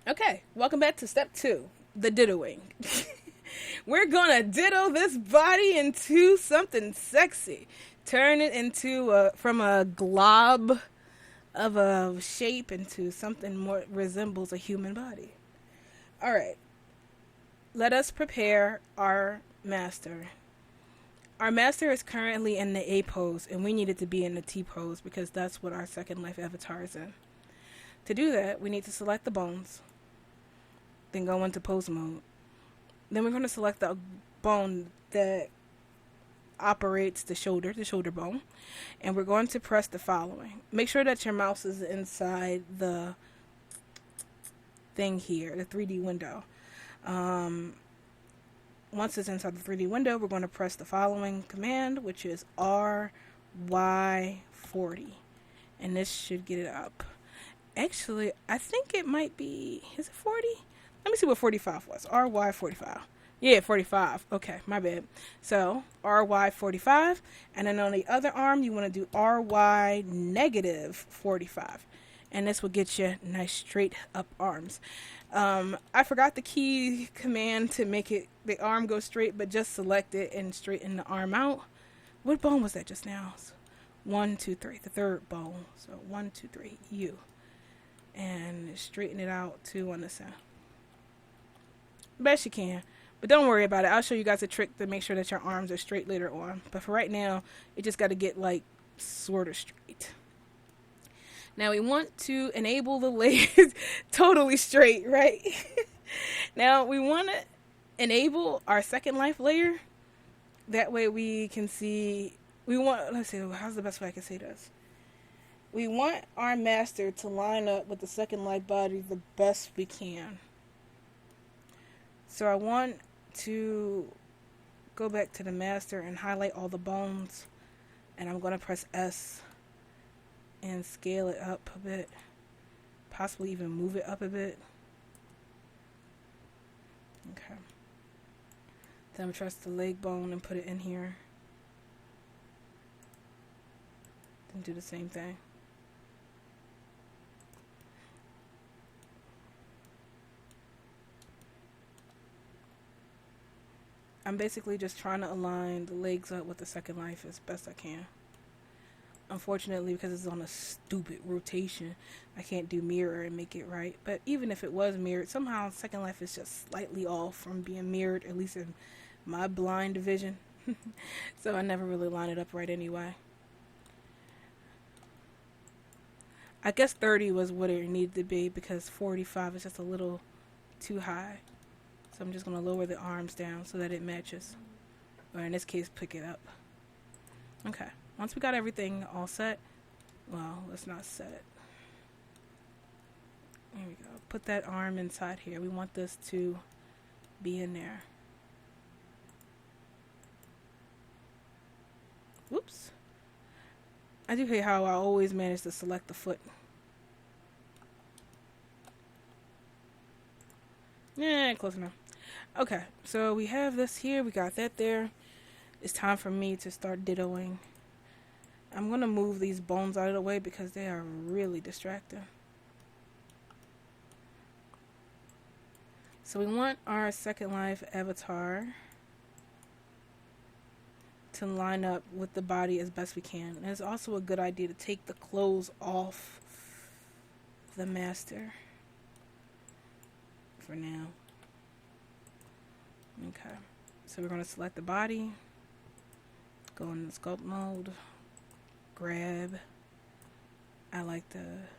Okay, welcome back to step 2, the dittoing. We're gonna ditto this body into something sexy. Turn it into from a glob of a shape into something more resembles a human body. All right, let us prepare our master. Our master is currently in the A pose, and we need it to be in the T pose because that's what our second life avatar is in. To do that, we need to select the bones, then go into pose mode. Then we're going to select the bone that operates the shoulder bone, and we're going to press the following. Make sure that your mouse is inside the thing here, the 3D window. Once it's inside the 3D window, we're going to press the following command, which is RY40, and this should get it up. Actually, I think it might be, is it 40? Let me see what 45 was. RY45. Yeah, 45. Okay, my bad. So, RY45. And then on the other arm, you want to do RY negative 45. And this will get you nice straight up arms. I forgot the key command to make it the arm go straight, but just select it and straighten the arm out. What bone was that just now? 1, 2, 3. The third bone. So 1, 2, 3. U. And straighten it out too on the side. Best you can. But don't worry about it. I'll show you guys a trick to make sure that your arms are straight later on. But for right now, you just got to get like sort of straight. Now we want to enable the legs totally straight, right? Now we want to enable our second life layer. That way we can see, let's see, how's the best way I can say this? We want our master to line up with the second life body the best we can. So I want to go back to the master and highlight all the bones. And I'm going to press S and scale it up a bit. Possibly even move it up a bit. Okay. Then I'm press the leg bone and put it in here. Then do the same thing. I'm basically just trying to align the legs up with the second life as best I can. Unfortunately, because it's on a stupid rotation, I can't do mirror and make it right. But even if it was mirrored, somehow second life is just slightly off from being mirrored, at least in my blind vision. So I never really line it up right anyway. I guess 30 was what it needed to be because 45 is just a little too high. So I'm just going to lower the arms down so that it matches. Or in this case, pick it up. Okay. Once we got everything all set, well, let's not set it. There we go. Put that arm inside here. We want this to be in there. Whoops. I do hate how I always manage to select the foot. Yeah, close enough. Okay, so we have this here. We got that there. It's time for me to start dittoing. I'm going to move these bones out of the way because they are really distracting. So we want our second life avatar to line up with the body as best we can. And it's also a good idea to take the clothes off the master for now. Okay, so we're going to select the body, go in the sculpt mode, grab. I like that.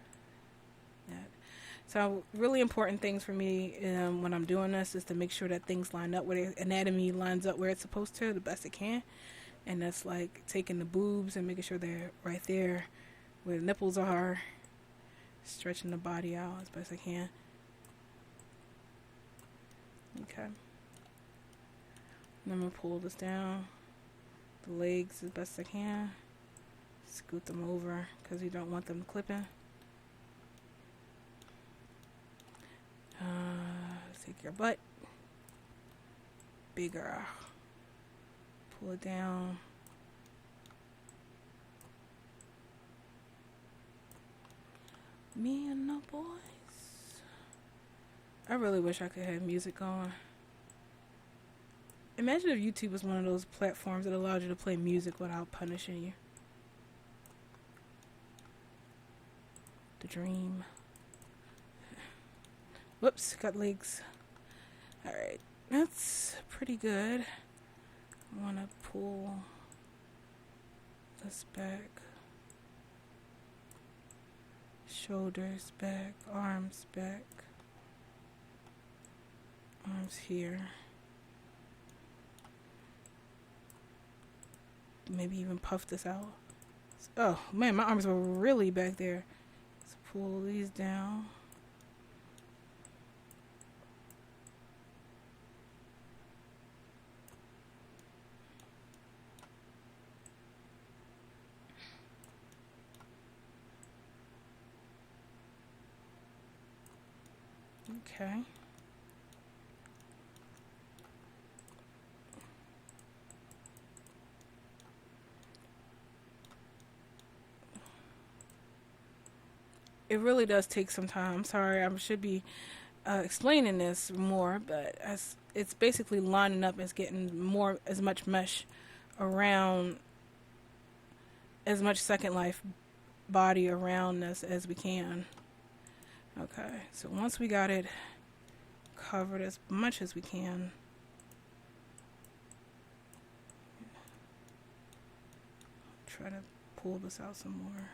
So really important things for me when I'm doing this is to make sure that things line up where the anatomy lines up where it's supposed to the best it can. And that's like taking the boobs and making sure they're right there where the nipples are, stretching the body out as best I can. Okay. And I'm going to pull this down, the legs as best I can, scoot them over because you don't want them clipping. Take your butt, bigger, pull it down. Me and the boys. I really wish I could have music on. Imagine if YouTube was one of those platforms that allowed you to play music without punishing you. The dream. Whoops, got legs. Alright, that's pretty good. I want to pull this back. Shoulders back, arms back. Arms here. Maybe even puff this out. Oh man, my arms were really back there. Let's pull these down. Okay. It really does take some time. I'm sorry, I should be explaining this more, but as it's basically lining up as getting more as much mesh around, as much Second Life body around us as we can. Okay, so once we got it covered as much as we can, try to pull this out some more.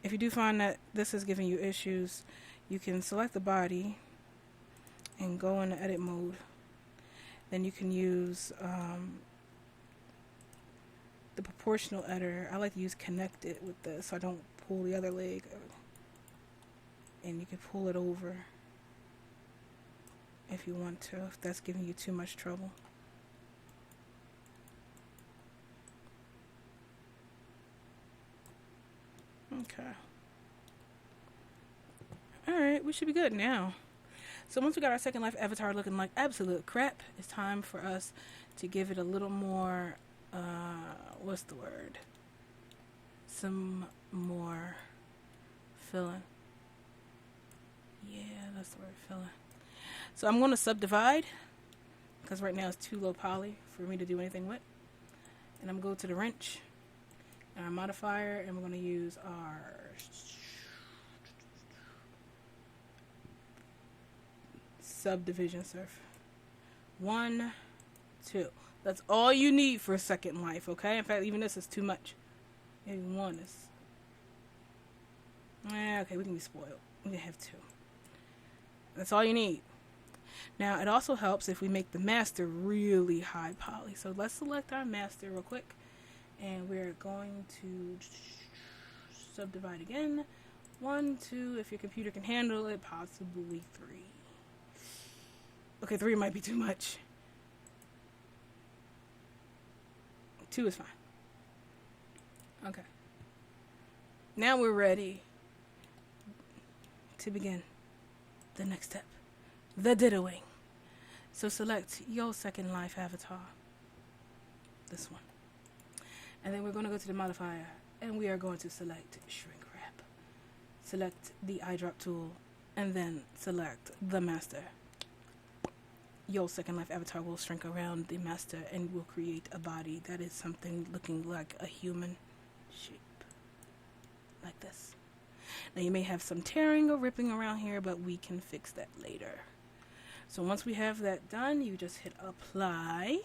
If you do find that this is giving you issues, you can select the body and go into edit mode. Then you can use the proportional editor. I like to use connected with this so I don't pull the other leg. And you can pull it over if you want to, if that's giving you too much trouble. Okay. Alright, we should be good now. So once we got our Second Life avatar looking like absolute crap, it's time for us to give it a little more, what's the word? Some more filling. Yeah, that's the word, filling. So I'm going to subdivide, because right now it's too low poly for me to do anything with. And I'm going to go to the wrench, and our modifier, and we're going to use our Subdivision surf. 1, 2. That's all you need for a Second Life, okay? In fact, even this is too much. Maybe 1 is... okay, we can be spoiled. We can have 2. That's all you need. Now, it also helps if we make the master really high poly. So let's select our master real quick. And we're going to subdivide again. 1, 2, if your computer can handle it, possibly 3. Okay, 3 might be too much. 2 is fine. Okay. Now we're ready to begin the next step. The dittoing. So select your Second Life avatar. This one. And then we're going to go to the modifier. And we are going to select shrinkwrap. Select the eyedrop tool. And then select the master. Your Second Life avatar will shrink around the master and will create a body that is something looking like a human shape. Like this. Now you may have some tearing or ripping around here, but we can fix that later. So once we have that done, you just hit apply.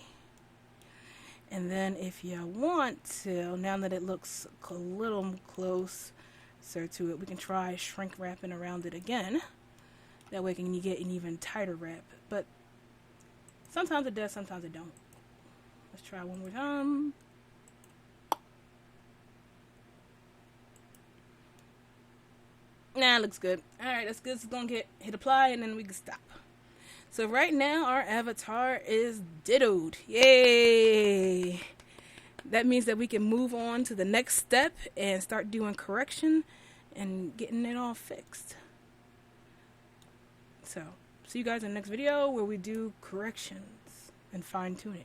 And then if you want to, now that it looks a little closer to it, we can try shrink wrapping around it again. That way you get an even tighter wrap. But sometimes it does, sometimes it don't. Let's try one more time. Nah, looks good. Alright, that's good. So it's going to hit apply and then we can stop. So right now our avatar is dittoed. Yay! That means that we can move on to the next step and start doing correction and getting it all fixed. So, see you guys in the next video where we do corrections and fine tuning.